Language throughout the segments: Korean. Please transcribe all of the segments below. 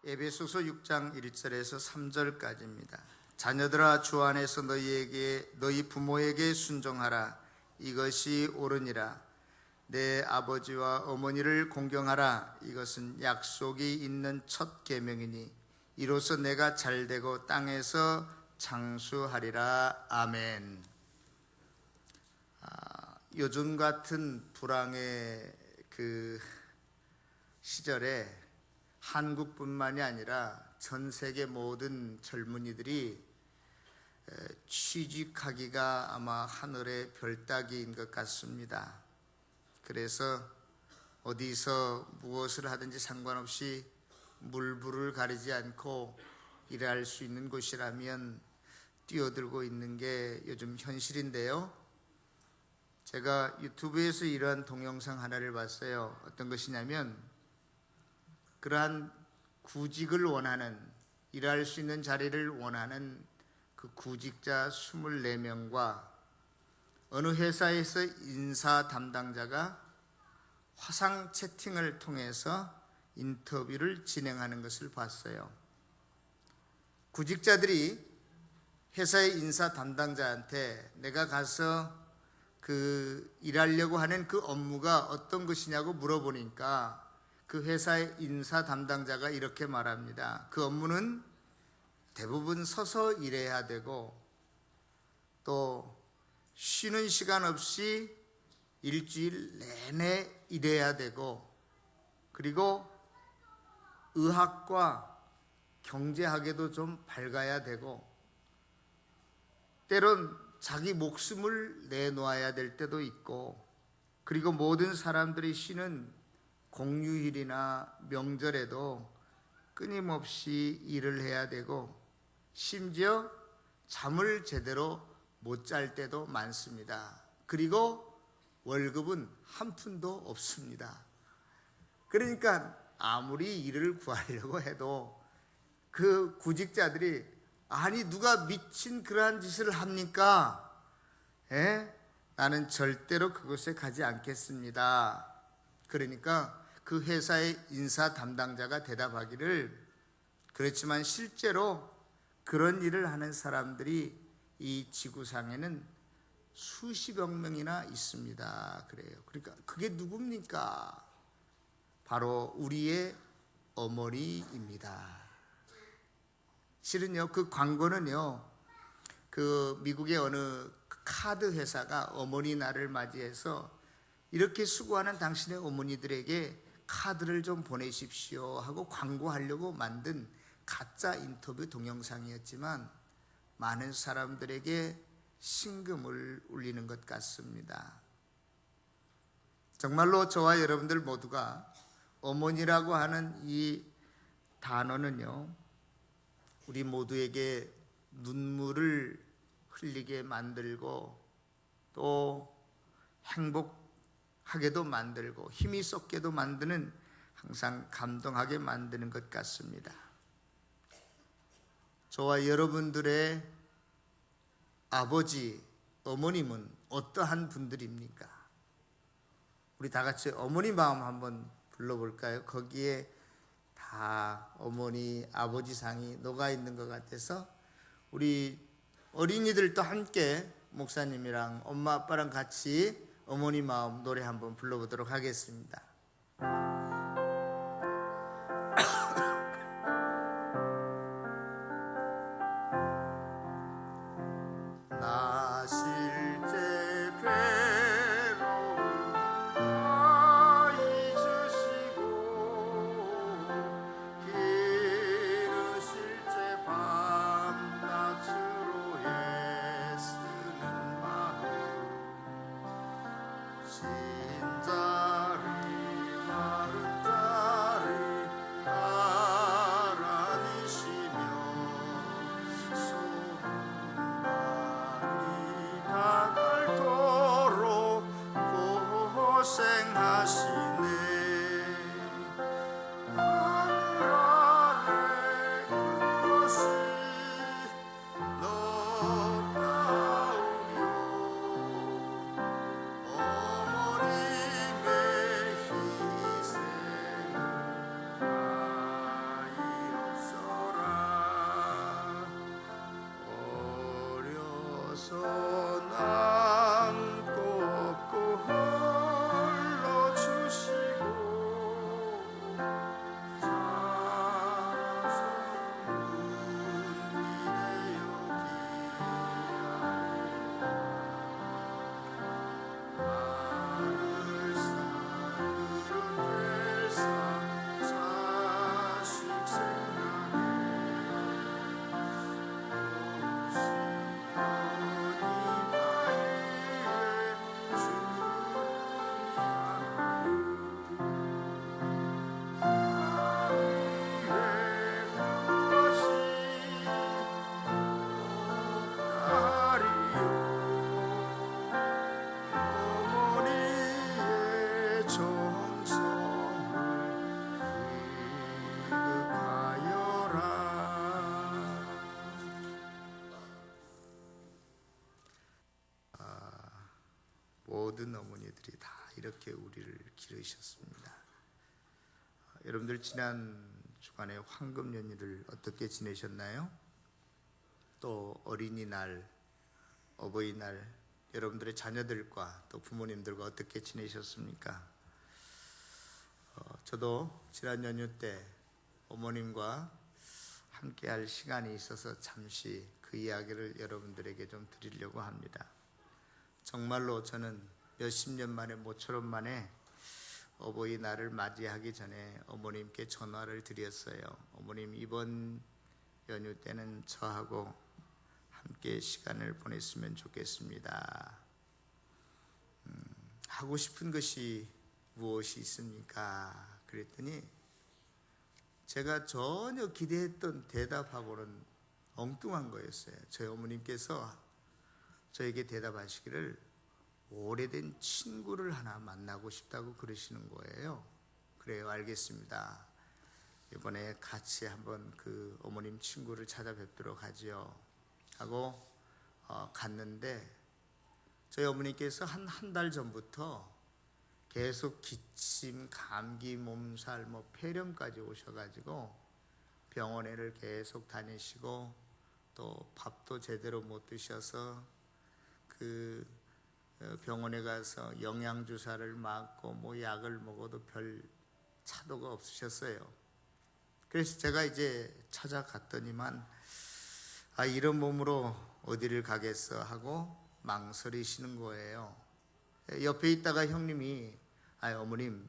에베소서 6장 1절에서 3절까지입니다. 자녀들아, 주 안에서 너희 부모에게 순종하라. 이것이 옳으니라. 내 아버지와 어머니를 공경하라. 이것은 약속이 있는 첫 계명이니 이로써 내가 잘되고 땅에서 장수하리라. 아멘. 요즘 같은 불황의 그 시절에 한국뿐만이 아니라 전 세계 모든 젊은이들이 취직하기가 아마 하늘의 별 따기인 것 같습니다. 그래서 어디서 무엇을 하든지 상관없이 물불을 가리지 않고 일할 수 있는 곳이라면 뛰어들고 있는 게 요즘 현실인데요. 제가 유튜브에서 이러한 동영상 하나를 봤어요. 어떤 것이냐면 그러한 구직을 원하는, 일할 수 있는 자리를 원하는 그 구직자 24명과 어느 회사에서 인사 담당자가 화상 채팅을 통해서 인터뷰를 진행하는 것을 봤어요. 구직자들이 회사의 인사 담당자한테 내가 가서 일하려고 하는 그 업무가 어떤 것이냐고 물어보니까 그 회사의 인사 담당자가 이렇게 말합니다. 그 업무는 대부분 서서 일해야 되고 또 쉬는 시간 없이 일주일 내내 일해야 되고, 그리고 의학과 경제학에도 좀 밝아야 되고, 때론 자기 목숨을 내놓아야 될 때도 있고, 그리고 모든 사람들이 쉬는 공휴일이나 명절에도 끊임없이 일을 해야 되고, 심지어 잠을 제대로 못 잘 때도 많습니다. 그리고 월급은 한 푼도 없습니다. 그러니까 아무리 일을 구하려고 해도 그 구직자들이 아니 누가 미친 그러한 짓을 합니까? 나는 절대로 그곳에 가지 않겠습니다. 그러니까 그 회사의 인사 담당자가 대답하기를, 그렇지만 실제로 그런 일을 하는 사람들이 이 지구상에는 수십여 명이나 있습니다. 그래요. 그러니까 그게 누굽니까? 바로 우리의 어머니입니다. 실은요, 그 광고는요, 그 미국의 어느 카드 회사가 어머니 날을 맞이해서 이렇게 수고하는 당신의 어머니들에게 카드를 좀 보내십시오 하고 광고하려고 만든 가짜 인터뷰 동영상이었지만 많은 사람들에게 심금을 울리는 것 같습니다. 정말로 저와 여러분들 모두가 어머니라고 하는 이 단어는요, 우리 모두에게 눈물을 흘리게 만들고 또 행복하게도 만들고 힘이 쏟게도 만드는, 항상 감동하게 만드는 것 같습니다. 저와 여러분들의 아버지, 어머님은 어떠한 분들입니까? 우리 다 같이 어머니 마음 한번 불러볼까요? 거기에 다 어머니, 아버지 상이 녹아 있는 것 같아서 우리 어린이들도 함께 목사님이랑 엄마 아빠랑 같이 어머니 마음 노래 한번 불러보도록 하겠습니다. 나 실제 괴로움 다 잊으시고 길은 실제 밤낮으로 애쓰는 마음, 진자를 이렇게 우리를 기르셨습니다. 여러분들 지난 주간에 황금 연휴를 어떻게 지내셨나요? 또 어린이날, 어버이날 여러분들의 자녀들과 또 부모님들과 어떻게 지내셨습니까? 저도 지난 연휴 때 어머님과 함께 할 시간이 있어서 잠시 그 이야기를 여러분들에게 좀 드리려고 합니다. 정말로 저는 몇십 년 만에, 모처럼 만에 어버이날을 맞이하기 전에 어머님께 전화를 드렸어요. 어머님, 이번 연휴 때는 저하고 함께 시간을 보냈으면 좋겠습니다. 하고 싶은 것이 무엇이 있습니까? 그랬더니 제가 전혀 기대했던 대답하고는 엉뚱한 거였어요. 저희 어머님께서 저에게 대답하시기를 오래된 친구를 하나 만나고 싶다고 그러시는 거예요. 그래요, 알겠습니다. 이번에 같이 한번 그 어머님 친구를 찾아뵙도록 하지요 하고 갔는데, 저희 어머니께서 한 달 전부터 계속 기침, 감기, 몸살, 폐렴까지 오셔가지고 병원에를 계속 다니시고 또 밥도 제대로 못 드셔서 그 병원에 가서 영양주사를 맞고 약을 먹어도 별 차도가 없으셨어요. 그래서 제가 이제 찾아갔더니만 이런 몸으로 어디를 가겠어 하고 망설이시는 거예요. 옆에 있다가 형님이 어머님,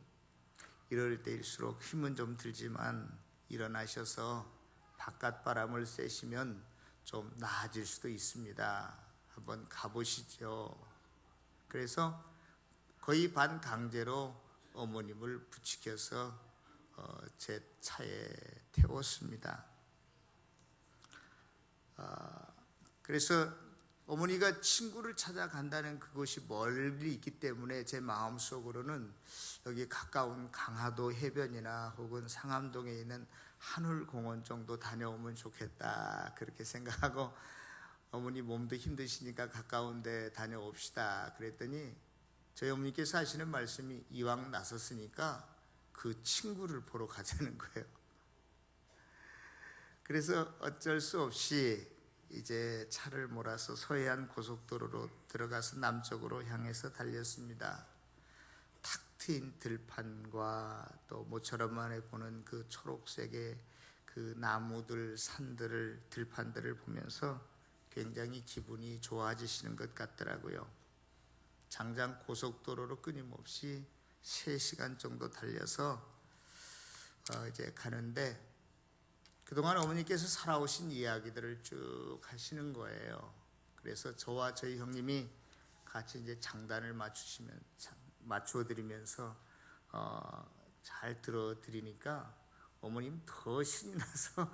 이럴 때일수록 힘은 좀 들지만 일어나셔서 바깥 바람을 쐬시면 좀 나아질 수도 있습니다. 한번 가보시죠. 그래서 거의 반강제로 어머님을 부추겨서 제 차에 태웠습니다. 그래서 어머니가 친구를 찾아간다는 그것이 멀리 있기 때문에 제 마음속으로는 여기 가까운 강화도 해변이나 혹은 상암동에 있는 한울공원 정도 다녀오면 좋겠다, 그렇게 생각하고 어머니 몸도 힘드시니까 가까운 데 다녀옵시다 그랬더니 저희 어머니께서 하시는 말씀이 이왕 나섰으니까 그 친구를 보러 가자는 거예요. 그래서 어쩔 수 없이 이제 차를 몰아서 서해안 고속도로로 들어가서 남쪽으로 향해서 달렸습니다. 탁 트인 들판과 또 모처럼 만에 보는 그 초록색의 그 나무들, 산들을, 들판들을 보면서 굉장히 기분이 좋아지시는 것 같더라고요. 장장 고속도로로 끊임없이 3시간 정도 달려서 이제 가는데, 그동안 어머니께서 살아오신 이야기들을 쭉 하시는 거예요. 그래서 저와 저희 형님이 같이 이제 장단을 맞추어 드리면서 잘 들어드리니까 어머님 더 신이 나서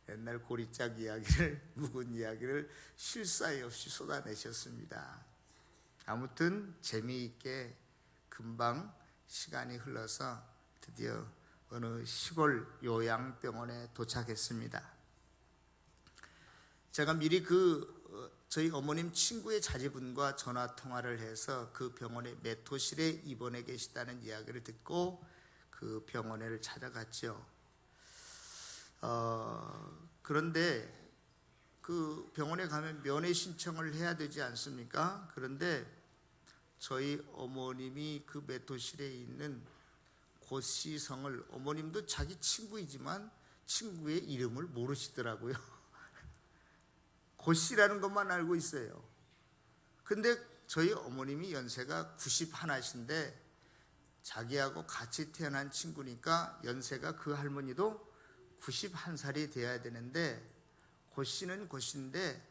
옛날 고리짝 이야기를, 묵은 이야기를 쉴 사이 없이 쏟아내셨습니다. 아무튼 재미있게 금방 시간이 흘러서 드디어 어느 시골 요양병원에 도착했습니다. 제가 미리 저희 어머님 친구의 자제분과 전화 통화를 해서 그 병원의 메토실에 입원해 계시다는 이야기를 듣고 그 병원에를 찾아갔죠. 그런데 그 병원에 가면 면회 신청을 해야 되지 않습니까? 그런데 저희 어머님이 그 메토실에 있는 고씨 성을, 어머님도 자기 친구이지만 친구의 이름을 모르시더라고요. 고씨라는 것만 알고 있어요. 근데 저희 어머님이 연세가 91이신데 자기하고 같이 태어난 친구니까 연세가 그 할머니도 91살이 돼야 되는데 고씨는 고씨인데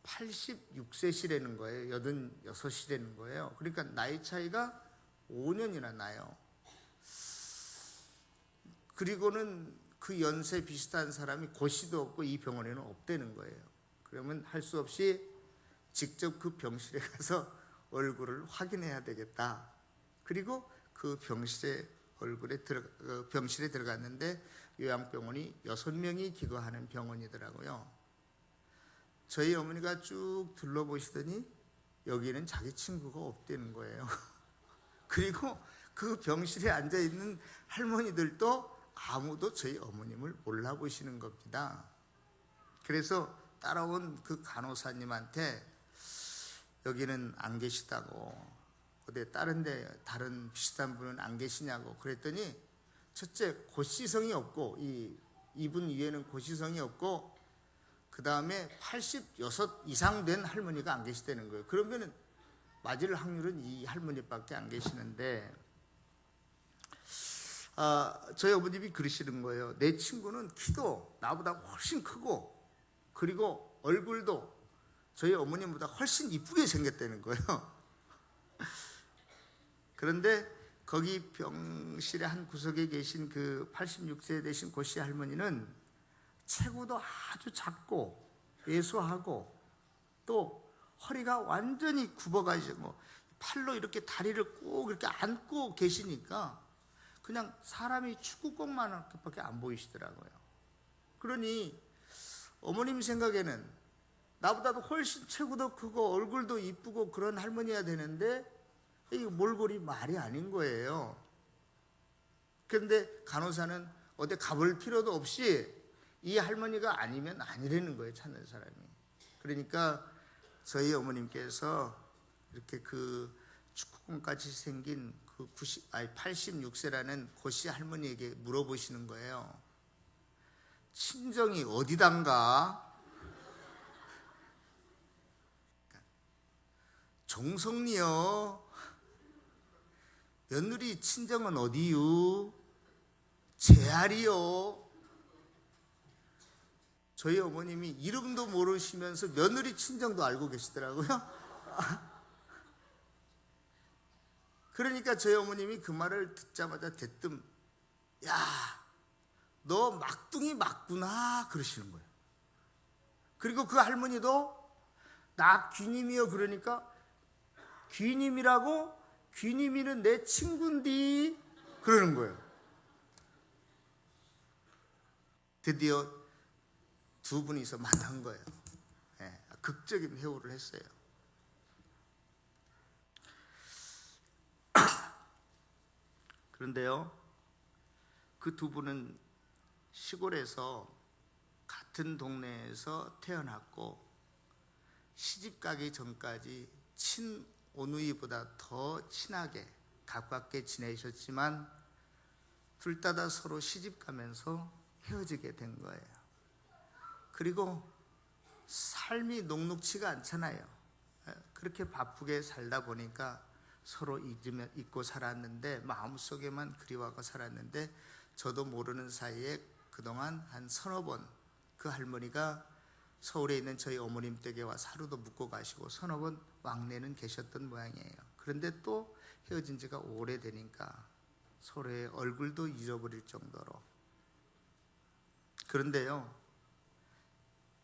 86세시라는 거예요. 86이라는 거예요. 그러니까 나이 차이가 5년이나 나요. 그리고는 그 연세 비슷한 사람이 고씨도 없고 이 병원에는 없다는 거예요. 그러면 할 수 없이 직접 그 병실에 가서 얼굴을 확인해야 되겠다. 그리고 그 병실에 들어갔는데 요양병원이 6명이 기거하는 병원이더라고요. 저희 어머니가 쭉 둘러보시더니 여기는 자기 친구가 없다는 거예요. 그리고 그 병실에 앉아있는 할머니들도 아무도 저희 어머님을 몰라보시는 겁니다. 그래서 따라온 그 간호사님한테 여기는 안 계시다고, 어디 다른 비슷한 분은 안 계시냐고 그랬더니, 첫째 고시성이 없고, 이분 위에는 고시성이 없고, 그 다음에 86 이상 된 할머니가 안 계시다는 거예요. 그러면 맞을 확률은 이 할머니밖에 안 계시는데, 저희 어머님이 그러시는 거예요. 내 친구는 키도 나보다 훨씬 크고, 그리고 얼굴도 저희 어머님보다 훨씬 이쁘게 생겼다는 거예요. 그런데 거기 병실의 한 구석에 계신 그 86세 되신 고씨 할머니는 체구도 아주 작고 왜소하고, 또 허리가 완전히 굽어가지고 팔로 이렇게 다리를 꼭 이렇게 안고 계시니까 그냥 사람이 축구공만밖에 안 보이시더라고요. 그러니 어머님 생각에는 나보다도 훨씬 체구도 크고 얼굴도 이쁘고 그런 할머니야 되는데, 이 몰골이 말이 아닌 거예요. 그런데 간호사는 어디 가볼 필요도 없이 이 할머니가 아니면 아니라는 거예요, 찾는 사람이. 그러니까 저희 어머님께서 이렇게 그 축구공같이 생긴 그 86세라는 고씨 할머니에게 물어보시는 거예요. 친정이 어디단가? 정성리요. 며느리 친정은 어디유? 제알이요. 저희 어머님이 이름도 모르시면서 며느리 친정도 알고 계시더라고요. 그러니까 저희 어머님이 그 말을 듣자마자 대뜸, 야, 너 막둥이 맞구나 그러시는 거예요. 그리고 그 할머니도 나 귀님이요 그러니까, 귀님이라고? 귀님이는 내 친구인디 그러는 거예요. 드디어 두 분이서 만난 거예요. 네, 극적인 회오를 했어요. 그런데요, 그 두 분은 시골에서 같은 동네에서 태어났고, 시집 가기 전까지 친오누이보다 더 친하게 가깝게 지내셨지만, 둘 다 서로 시집 가면서 헤어지게 된 거예요. 그리고 삶이 녹록치가 않잖아요. 그렇게 바쁘게 살다 보니까 서로 잊고 살았는데, 마음속에만 그리워하고 살았는데, 저도 모르는 사이에 그동안 한 서너 번 그 할머니가 서울에 있는 저희 어머님 댁에 와서 하루도 묵고 가시고 서너 번 왕래는 계셨던 모양이에요. 그런데 또 헤어진 지가 오래되니까 서로의 얼굴도 잊어버릴 정도로. 그런데요,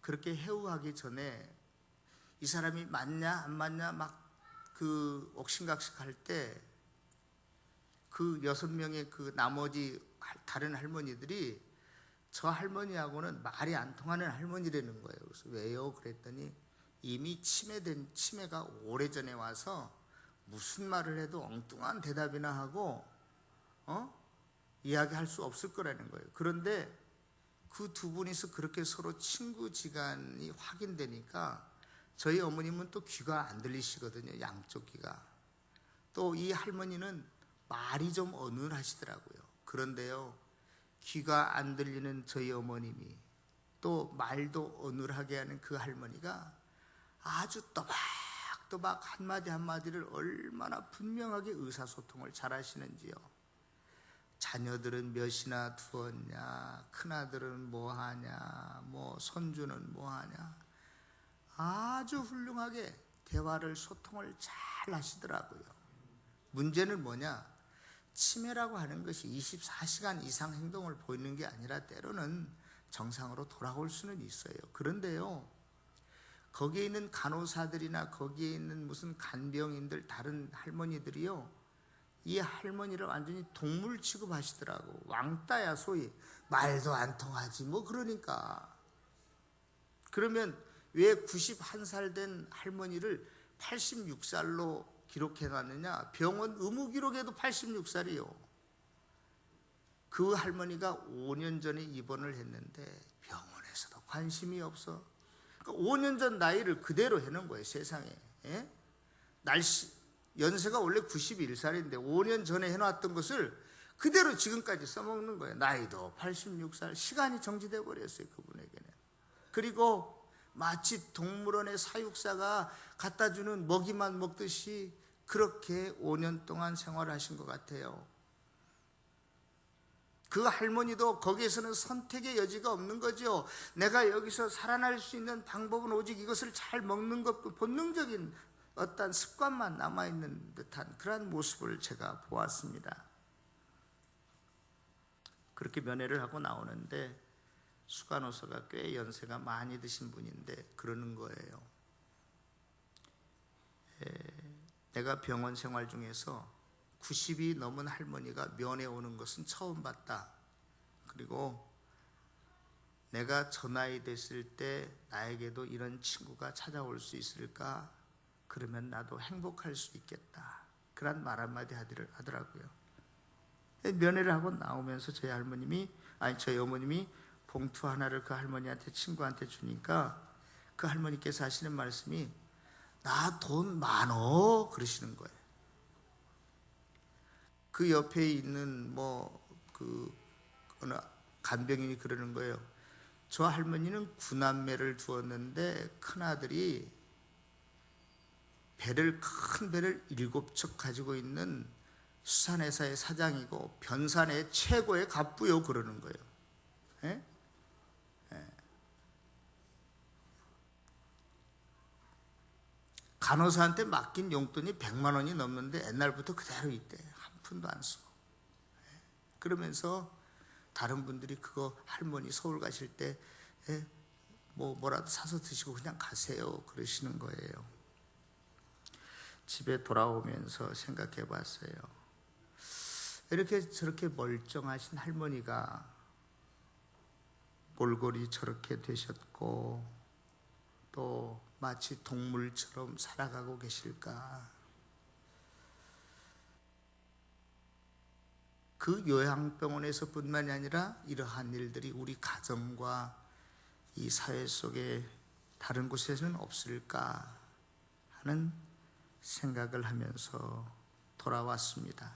그렇게 해우하기 전에 이 사람이 맞냐 안 맞냐 막 그 옥신각신 할 때, 그 6명의 그 나머지 다른 할머니들이 저 할머니하고는 말이 안 통하는 할머니라는 거예요. 그래서 왜요? 그랬더니 이미 치매가 오래전에 와서 무슨 말을 해도 엉뚱한 대답이나 하고 이야기할 수 없을 거라는 거예요. 그런데 그 두 분이서 그렇게 서로 친구지간이 확인되니까 저희 어머님은 또 귀가 안 들리시거든요. 양쪽 귀가. 또 이 할머니는 말이 좀 어눌하시더라고요. 그런데요, 귀가 안 들리는 저희 어머님이 또 말도 어눌하게 하는 그 할머니가 아주 또박또박 한마디 한마디를 얼마나 분명하게 의사소통을 잘 하시는지요. 자녀들은 몇이나 두었냐, 큰아들은 뭐하냐, 뭐 손주는 뭐하냐, 아주 훌륭하게 대화를 소통을 잘 하시더라고요. 문제는 뭐냐, 치매라고 하는 것이 24시간 이상 행동을 보이는 게 아니라 때로는 정상으로 돌아올 수는 있어요. 그런데요, 거기에 있는 간호사들이나 거기에 있는 무슨 간병인들, 다른 할머니들이요, 이 할머니를 완전히 동물 취급하시더라고. 왕따야, 소위. 말도 안 통하지 뭐. 그러니까 그러면 왜 91살 된 할머니를 86살로 기록해 놨느냐? 병원 의무 기록에도 86살이요. 그 할머니가 5년 전에 입원을 했는데 병원에서도 관심이 없어. 그러니까 5년 전 나이를 그대로 해놓은 거예요, 세상에. 예? 연세가 원래 91살인데 5년 전에 해놨던 것을 그대로 지금까지 써먹는 거예요. 나이도 86살. 시간이 정지돼 버렸어요, 그분에게는. 그리고 마치 동물원의 사육사가 갖다 주는 먹이만 먹듯이 그렇게 5년 동안 생활하신 것 같아요. 그 할머니도 거기에서는 선택의 여지가 없는 거죠. 내가 여기서 살아날 수 있는 방법은 오직 이것을 잘 먹는 것, 본능적인 어떤 습관만 남아있는 듯한 그런 모습을 제가 보았습니다. 그렇게 면회를 하고 나오는데 수간호사가 꽤 연세가 많이 드신 분인데 그러는 거예요. 내가 병원 생활 중에서 90이 넘은 할머니가 면회 오는 것은 처음 봤다. 그리고 내가 저 나이 됐을 때 나에게도 이런 친구가 찾아올 수 있을까? 그러면 나도 행복할 수 있겠다. 그런 말 한마디 하더라고요. 면회를 하고 나오면서 저희 어머님이 봉투 하나를 그 할머니한테, 친구한테 주니까 그 할머니께서 하시는 말씀이 나 돈 많어 그러시는 거예요. 그 옆에 있는 어느 간병인이 그러는 거예요. 저 할머니는 9남매를 두었는데 큰아들이 큰 배를 7척 가지고 있는 수산회사의 사장이고 변산의 최고의 갑부요 그러는 거예요. 예? 예. 간호사한테 맡긴 용돈이 100만 원이 넘는데 옛날부터 그대로 있대. 한 푼도 안 쓰고. 예. 그러면서 다른 분들이 그거 할머니 서울 가실 때 뭐라도 사서 드시고 그냥 가세요 그러시는 거예요. 집에 돌아오면서 생각해 봤어요. 이렇게 저렇게 멀쩡하신 할머니가 몰골이 저렇게 되셨고 또 마치 동물처럼 살아가고 계실까? 그 요양병원에서 뿐만이 아니라 이러한 일들이 우리 가정과 이 사회 속에 다른 곳에서는 없을까 하는 생각을 하면서 돌아왔습니다.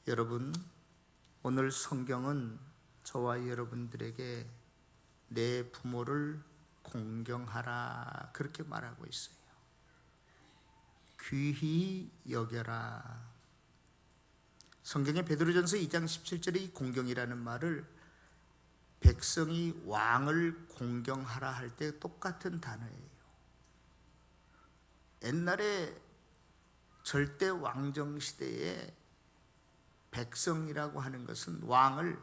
여러분, 오늘 성경은 저와 여러분들에게 내 부모를 공경하라 그렇게 말하고 있어요. 귀히 여겨라. 성경의 베드로전서 2장 17절에 이 공경이라는 말을 백성이 왕을 공경하라 할 때 똑같은 단어예요. 옛날에 절대 왕정 시대에 백성이라고 하는 것은 왕을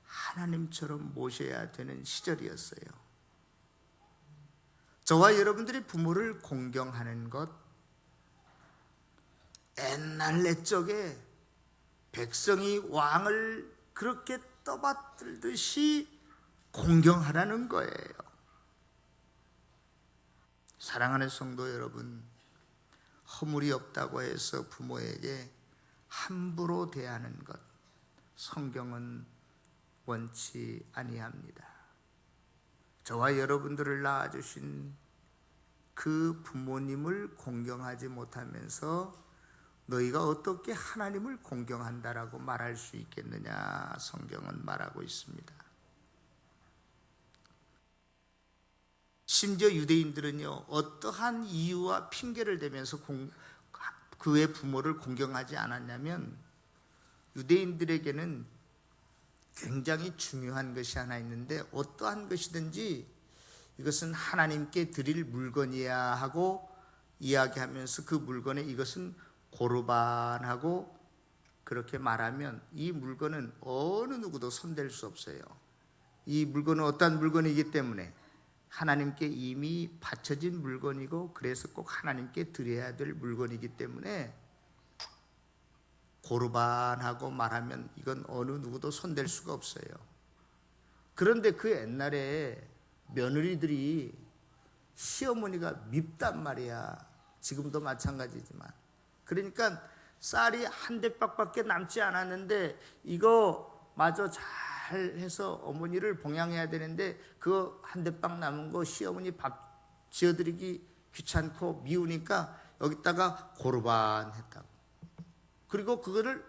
하나님처럼 모셔야 되는 시절이었어요. 저와 여러분들이 부모를 공경하는 것, 옛날 옛적에 백성이 왕을 그렇게 떠받들듯이 공경하라는 거예요. 사랑하는 성도 여러분, 허물이 없다고 해서 부모에게 함부로 대하는 것, 성경은 원치 아니합니다. 저와 여러분들을 낳아주신 그 부모님을 공경하지 못하면서 너희가 어떻게 하나님을 공경한다라고 말할 수 있겠느냐, 성경은 말하고 있습니다. 심지어 유대인들은요, 어떠한 이유와 핑계를 대면서 그의 부모를 공경하지 않았냐면, 유대인들에게는 굉장히 중요한 것이 하나 있는데, 어떠한 것이든지 이것은 하나님께 드릴 물건이야 하고 이야기하면서 그 물건에 이것은 고르반하고 그렇게 말하면 이 물건은 어느 누구도 손댈 수 없어요. 이 물건은 어떠한 물건이기 때문에 하나님께 이미 바쳐진 물건이고, 그래서 꼭 하나님께 드려야 될 물건이기 때문에 고르반하고 말하면 이건 어느 누구도 손댈 수가 없어요. 그런데 그 옛날에 며느리들이 시어머니가 밉단 말이야. 지금도 마찬가지지만. 그러니까 쌀이 한 대박밖에 남지 않았는데 이거 마저 잘 해서 어머니를 봉양해야 되는데 그 한 대박 남은 거 시어머니 밥 지어드리기 귀찮고 미우니까 여기다가 고르반 했다고. 그리고 그거를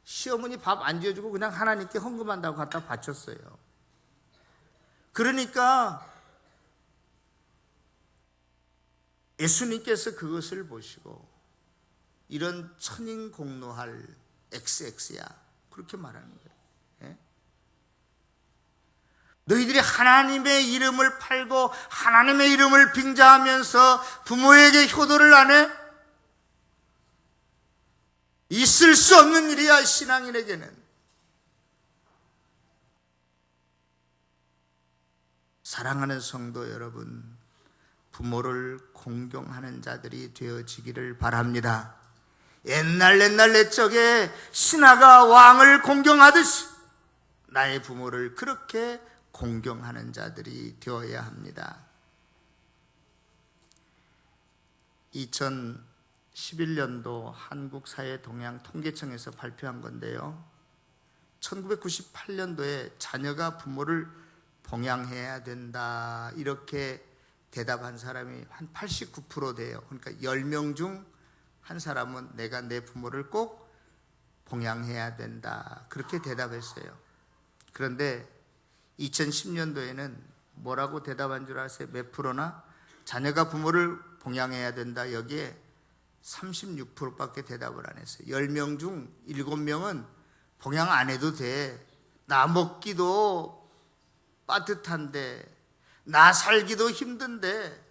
시어머니 밥 안 지어주고 그냥 하나님께 헌금한다고 갖다 바쳤어요. 그러니까 예수님께서 그것을 보시고 이런 천인공노할 XX야 그렇게 말하는 거예요. 예? 너희들이 하나님의 이름을 팔고 하나님의 이름을 빙자하면서 부모에게 효도를 안 해? 있을 수 없는 일이야, 신앙인에게는. 사랑하는 성도 여러분, 부모를 공경하는 자들이 되어지기를 바랍니다. 옛날 옛적에 신하가 왕을 공경하듯이 나의 부모를 그렇게 공경하는 자들이 되어야 합니다. 2011년도 한국사회동향통계청에서 발표한 건데요, 1998년도에 자녀가 부모를 봉양해야 된다 이렇게 대답한 사람이 한 89% 돼요. 그러니까 10명 중 한 사람은 내가 내 부모를 꼭 봉양해야 된다 그렇게 대답했어요. 그런데 2010년도에는 뭐라고 대답한 줄 아세요? 몇 프로나? 자녀가 부모를 봉양해야 된다 여기에 36%밖에 대답을 안 했어요. 10명 중 7명은 봉양 안 해도 돼. 나 먹기도 빠듯한데, 나 살기도 힘든데,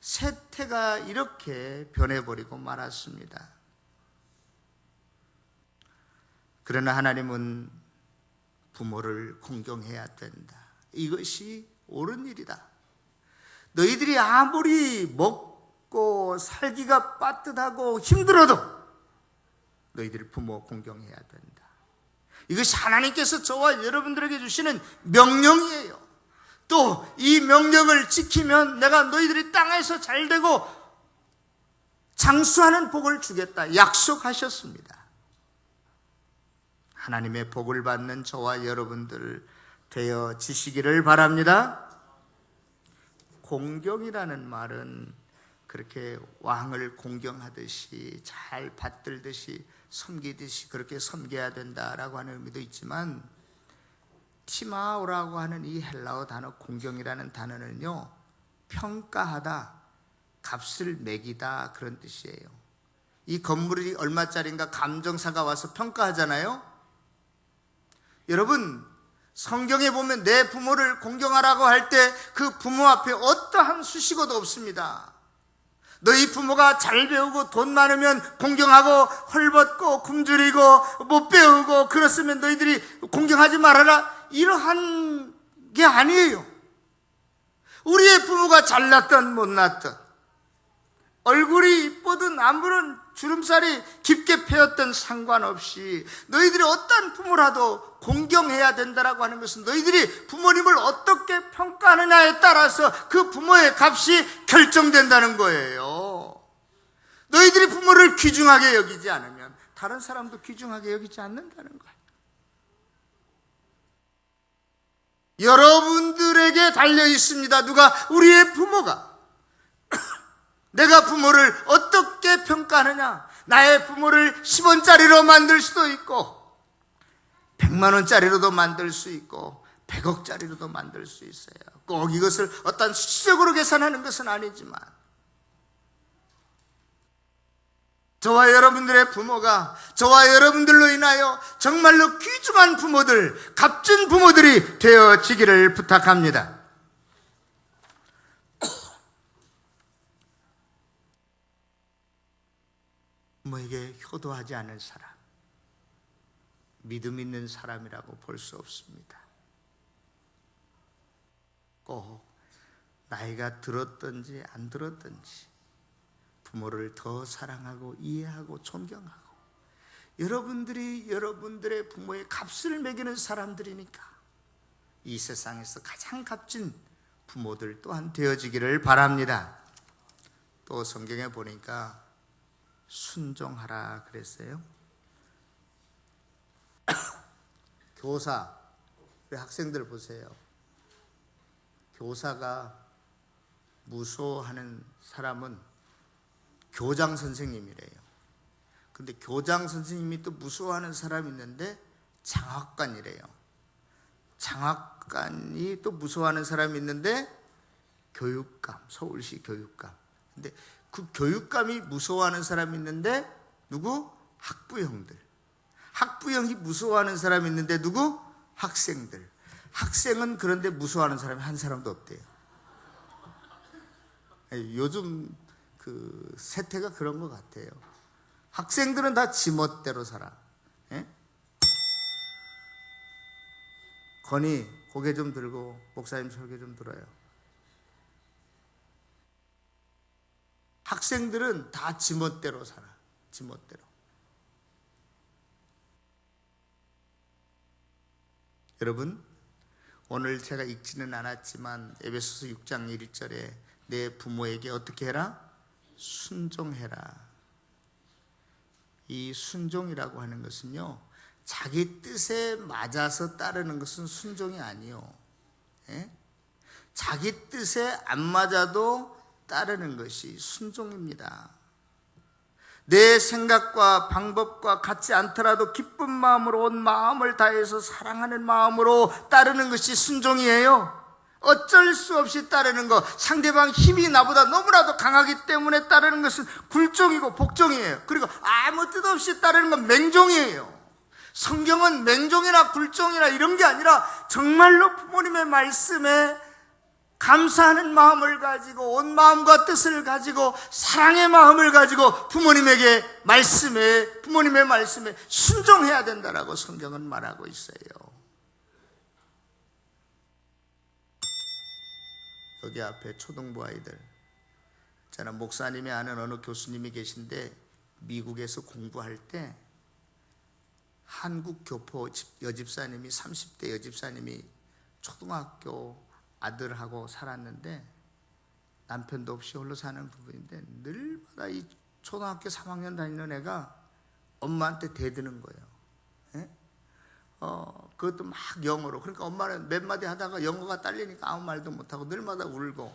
세태가 이렇게 변해버리고 말았습니다. 그러나 하나님은 부모를 공경해야 된다. 이것이 옳은 일이다. 너희들이 아무리 먹고 살기가 빠듯하고 힘들어도 너희들이 부모 공경해야 된다. 이것이 하나님께서 저와 여러분들에게 주시는 명령이에요. 또 이 명령을 지키면 내가 너희들이 땅에서 잘되고 장수하는 복을 주겠다 약속하셨습니다. 하나님의 복을 받는 저와 여러분들 되어지시기를 바랍니다. 공경이라는 말은 그렇게 왕을 공경하듯이 잘 받들듯이 섬기듯이 그렇게 섬겨야 된다라고 하는 의미도 있지만, 티마오라고 하는 이 헬라어 단어 공경이라는 단어는요, 평가하다, 값을 매기다 그런 뜻이에요. 이 건물이 얼마짜리인가 감정사가 와서 평가하잖아요. 여러분, 성경에 보면 내 부모를 공경하라고 할 때 그 부모 앞에 어떠한 수식어도 없습니다. 너희 부모가 잘 배우고 돈 많으면 공경하고 헐벗고 굶주리고 못 배우고 그렇으면 너희들이 공경하지 말아라, 이러한 게 아니에요. 우리의 부모가 잘났든 못났든, 얼굴이 이쁘든 아무런 주름살이 깊게 패였든 상관없이 너희들이 어떤 부모라도 공경해야 된다라고 하는 것은 너희들이 부모님을 어떻게 평가하느냐에 따라서 그 부모의 값이 결정된다는 거예요. 너희들이 부모를 귀중하게 여기지 않으면 다른 사람도 귀중하게 여기지 않는다는 거예요. 여러분들에게 달려 있습니다. 누가? 우리의 부모가. 내가 부모를 어떻게 평가하느냐? 나의 부모를 10원짜리로 만들 수도 있고 100만 원짜리로도 만들 수 있고 100억짜리로도 만들 수 있어요. 꼭 이것을 어떤 수치적으로 계산하는 것은 아니지만, 저와 여러분들의 부모가 저와 여러분들로 인하여 정말로 귀중한 부모들, 값진 부모들이 되어지기를 부탁합니다. 부모에게 효도하지 않을 사람, 믿음 있는 사람이라고 볼 수 없습니다. 꼭 나이가 들었든지 안 들었든지 부모를 더 사랑하고 이해하고 존경하고, 여러분들이 여러분들의 부모의 값을 매기는 사람들이니까 이 세상에서 가장 값진 부모들 또한 되어지기를 바랍니다. 또 성경에 보니까 순종하라 그랬어요. 교사, 우리 학생들 보세요. 교사가 무서워하는 사람은 교장 선생님이래요. 근데 교장 선생님이 또 무서워하는 사람이 있는데 장학관이래요. 장학관이 또 무서워하는 사람이 있는데 교육감, 서울시 교육감. 근데 그 교육감이 무서워하는 사람이 있는데 누구? 학부형들. 학부형이 무서워하는 사람이 있는데 누구? 학생들. 학생은 그런데 무서워하는 사람이 한 사람도 없대요. 요즘 그 세태가 그런 것 같아요. 학생들은 다 지멋대로 살아. 예? 건이 고개 좀 들고 목사님 설교 좀 들어요. 학생들은 다 지멋대로 살아. 지멋대로. 여러분, 오늘 제가 읽지는 않았지만 에베소서 6장 1절에 내 부모에게 어떻게 해라? 순종해라. 이 순종이라고 하는 것은요, 자기 뜻에 맞아서 따르는 것은 순종이 아니요. 예? 자기 뜻에 안 맞아도 따르는 것이 순종입니다. 내 생각과 방법과 같지 않더라도 기쁜 마음으로 온 마음을 다해서 사랑하는 마음으로 따르는 것이 순종이에요. 어쩔 수 없이 따르는 것, 상대방 힘이 나보다 너무나도 강하기 때문에 따르는 것은 굴종이고 복종이에요. 그리고 아무 뜻 없이 따르는 건 맹종이에요. 성경은 맹종이나 굴종이나 이런 게 아니라 정말로 부모님의 말씀에 감사하는 마음을 가지고 온 마음과 뜻을 가지고 사랑의 마음을 가지고 부모님의 말씀에 순종해야 된다라고 성경은 말하고 있어요. 여기 앞에 초등부 아이들, 저는 목사님이 아는 어느 교수님이 계신데 미국에서 공부할 때 한국 교포 여집사님이 30대 여집사님이 초등학교 아들하고 살았는데 남편도 없이 홀로 사는 부부인데 늘마다 이 초등학교 3학년 다니는 애가 엄마한테 대드는 거예요. 예? 그것도 막 영어로. 그러니까 엄마는 몇 마디 하다가 영어가 딸리니까 아무 말도 못하고 늘마다 울고.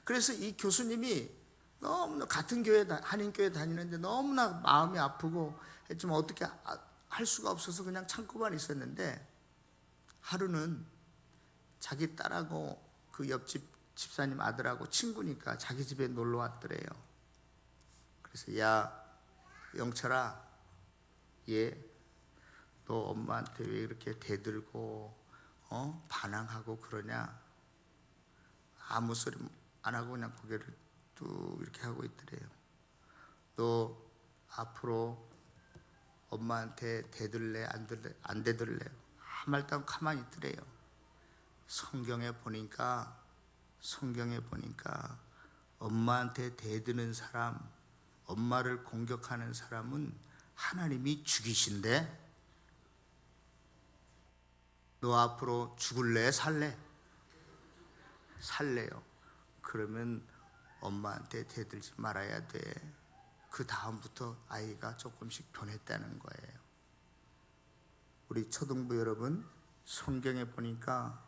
그래서 이 교수님이 너무나 같은 교회, 한인교회 다니는데 너무나 마음이 아프고 했지만 어떻게 할 수가 없어서 그냥 참고만 있었는데 하루는 자기 딸하고 그 옆집 집사님 아들하고 친구니까 자기 집에 놀러 왔더래요. 그래서 야, 영철아, 너 엄마한테 왜 이렇게 대들고 반항하고 그러냐? 아무 소리 안 하고 그냥 고개를 뚝 이렇게 하고 있더래요. 너 앞으로 엄마한테 대들래 안 대들래? 아무 말도 안 가만히 있더래요. 성경에 보니까 엄마한테 대드는 사람, 엄마를 공격하는 사람은 하나님이 죽이신대. 너 앞으로 죽을래? 살래? 살래요. 그러면 엄마한테 대들지 말아야 돼. 그 다음부터 아이가 조금씩 변했다는 거예요. 우리 초등부 여러분, 성경에 보니까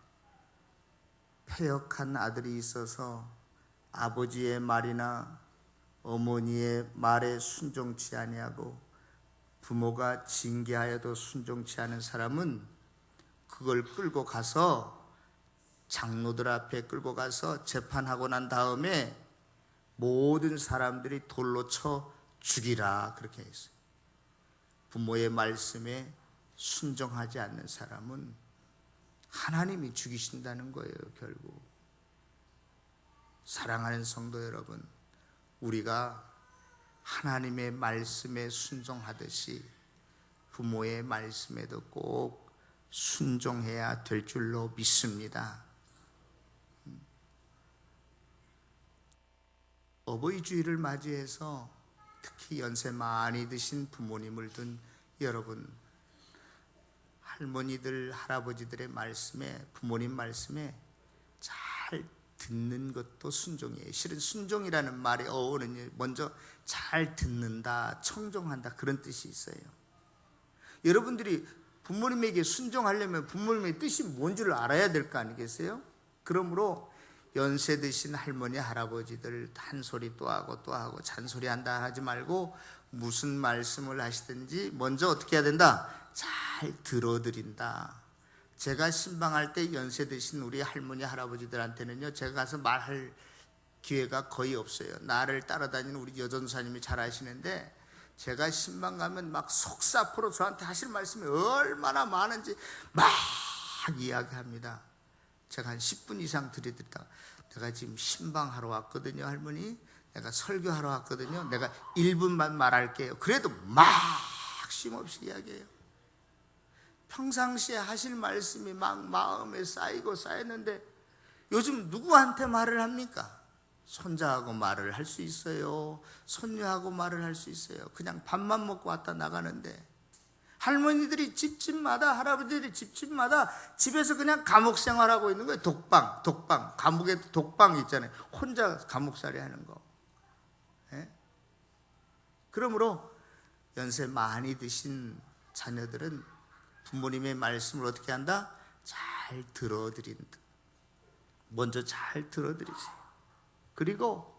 패역한 아들이 있어서 아버지의 말이나 어머니의 말에 순종치 아니하고 부모가 징계하여도 순종치 않은 사람은 그걸 끌고 가서 장로들 앞에 끌고 가서 재판하고 난 다음에 모든 사람들이 돌로 쳐 죽이라 그렇게 했어요. 부모의 말씀에 순종하지 않는 사람은 하나님이 죽이신다는 거예요. 결국 사랑하는 성도 여러분, 우리가 하나님의 말씀에 순종하듯이 부모의 말씀에도 꼭 순종해야 될 줄로 믿습니다. 어버이 주일을 맞이해서 특히 연세 많이 드신 부모님을 둔 여러분, 할머니들, 할아버지들의 말씀에, 부모님 말씀에 잘 듣는 것도 순종이에요. 실은 순종이라는 말의 어원은 먼저 잘 듣는다, 청종한다 그런 뜻이 있어요. 여러분들이 부모님에게 순종하려면 부모님의 뜻이 뭔 줄 알아야 될 거 아니겠어요? 그러므로 연세 드신 할머니 할아버지들 한 소리 또 하고 또 하고 잔소리한다 하지 말고 무슨 말씀을 하시든지 먼저 어떻게 해야 된다? 잘 들어드린다. 제가 신방할 때 연세 드신 우리 할머니 할아버지들한테는요, 제가 가서 말할 기회가 거의 없어요. 나를 따라다니는 우리 여전사님이 잘 아시는데, 제가 신방 가면 막 속사포로 저한테 하실 말씀이 얼마나 많은지 막 이야기합니다. 제가 한 10분 이상 들이댔다가, 내가 지금 신방하러 왔거든요 할머니, 내가 설교하러 왔거든요, 내가 1분만 말할게요. 그래도 막 쉼없이 이야기해요. 평상시에 하실 말씀이 막 마음에 쌓이고 쌓였는데 요즘 누구한테 말을 합니까? 손자하고 말을 할 수 있어요. 손녀하고 말을 할 수 있어요. 그냥 밥만 먹고 왔다 나가는데, 할머니들이 집집마다, 할아버지들이 집집마다 집에서 그냥 감옥 생활하고 있는 거예요. 독방. 감옥에 독방 있잖아요. 혼자 감옥살이 하는 거. 예? 그러므로 연세 많이 드신 자녀들은 부모님의 말씀을 어떻게 한다? 잘 들어드린다. 먼저 잘 들어드리세요. 그리고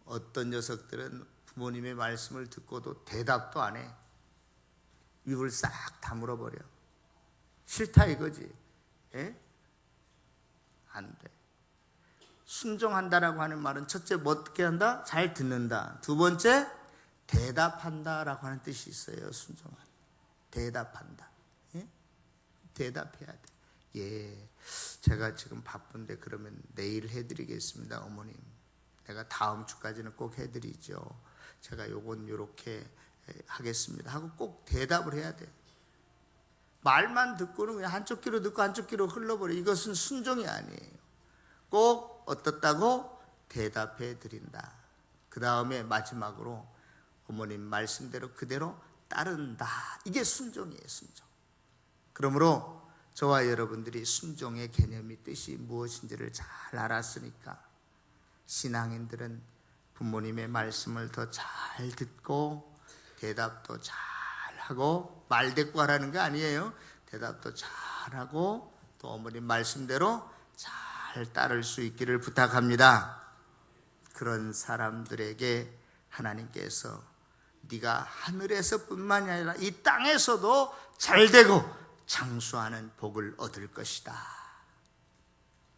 어떤 녀석들은 부모님의 말씀을 듣고도 대답도 안 해. 입을 싹 다물어 버려. 싫다 이거지. 예? 안 돼. 순종한다라고 하는 말은 첫째 뭐 어떻게 한다? 잘 듣는다. 두 번째 대답한다라고 하는 뜻이 있어요. 순종한. 대답한다. 예? 대답해야 돼. 예, 제가 지금 바쁜데 그러면 내일 해드리겠습니다 어머님. 내가 다음 주까지는 꼭 해드리죠. 제가 요건 요렇게 하겠습니다 하고 꼭 대답을 해야 돼. 말만 듣고는 그냥 한쪽 귀로 듣고 한쪽 귀로 흘러버려. 이것은 순종이 아니에요. 꼭 어떻다고 대답해 드린다. 그 다음에 마지막으로 어머님 말씀대로 그대로 따른다. 이게 순종이에요. 순종. 그러므로 저와 여러분들이 순종의 개념이 뜻이 무엇인지를 잘 알았으니까 신앙인들은 부모님의 말씀을 더 잘 듣고 대답도 잘 하고, 말대꾸하라는 게 아니에요. 대답도 잘 하고 또 어머님 말씀대로 잘 따를 수 있기를 부탁합니다. 그런 사람들에게 하나님께서 네가 하늘에서뿐만이 아니라 이 땅에서도 잘되고 장수하는 복을 얻을 것이다.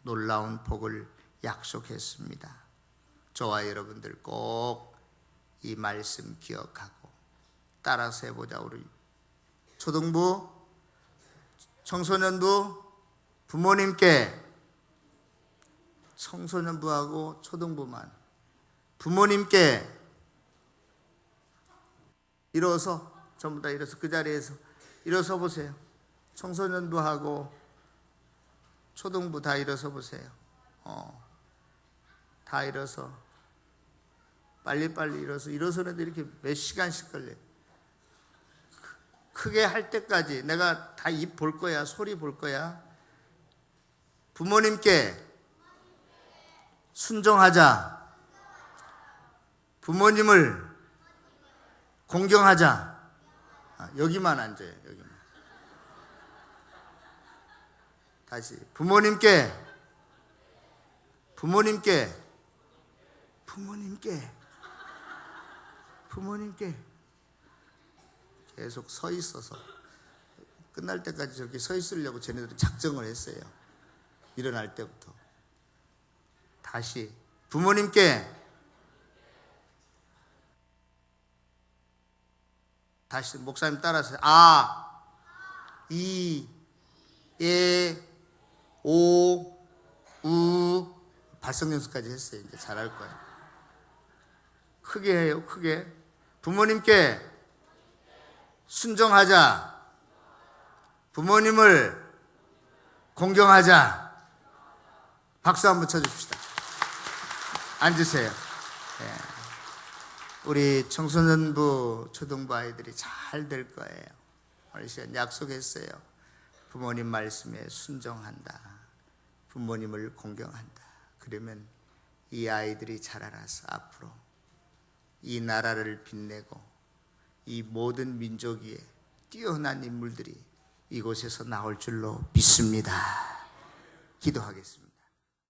놀라운 복을 약속했습니다. 저와 여러분들 꼭 이 말씀 기억하고 따라서 해보자. 우리 초등부, 청소년부, 부모님께, 청소년부하고 초등부만, 부모님께 일어서, 전부 다 일어서, 그 자리에서 일어서 보세요. 청소년부하고 초등부 다 일어서 보세요. 다 일어서, 빨리빨리 일어서는데 이렇게 몇 시간씩 걸려요. 크게 할 때까지 내가 다 입 볼 거야, 소리 볼 거야. 부모님께 순종하자. 부모님을 공경하자. 여기만 앉아요. 여기만. 다시 부모님께 계속 서 있어서 끝날 때까지 저렇게 서 있으려고 쟤네들이 작정을 했어요. 일어날 때부터. 다시 부모님께, 다시 목사님 따라서 아, 이, 예, 오, 우, 발성 연습까지 했어요. 이제 잘할 거예요. 크게 해요. 크게. 부모님께 순종하자. 부모님을 공경하자. 박수 한번 쳐줍시다. 앉으세요. 네. 우리 청소년부, 초등부 아이들이 잘 될 거예요. 오늘 시간 약속했어요. 부모님 말씀에 순종한다. 부모님을 공경한다. 그러면 이 아이들이 자라나서 앞으로 이 나라를 빛내고 이 모든 민족 위에 뛰어난 인물들이 이곳에서 나올 줄로 믿습니다. 기도하겠습니다.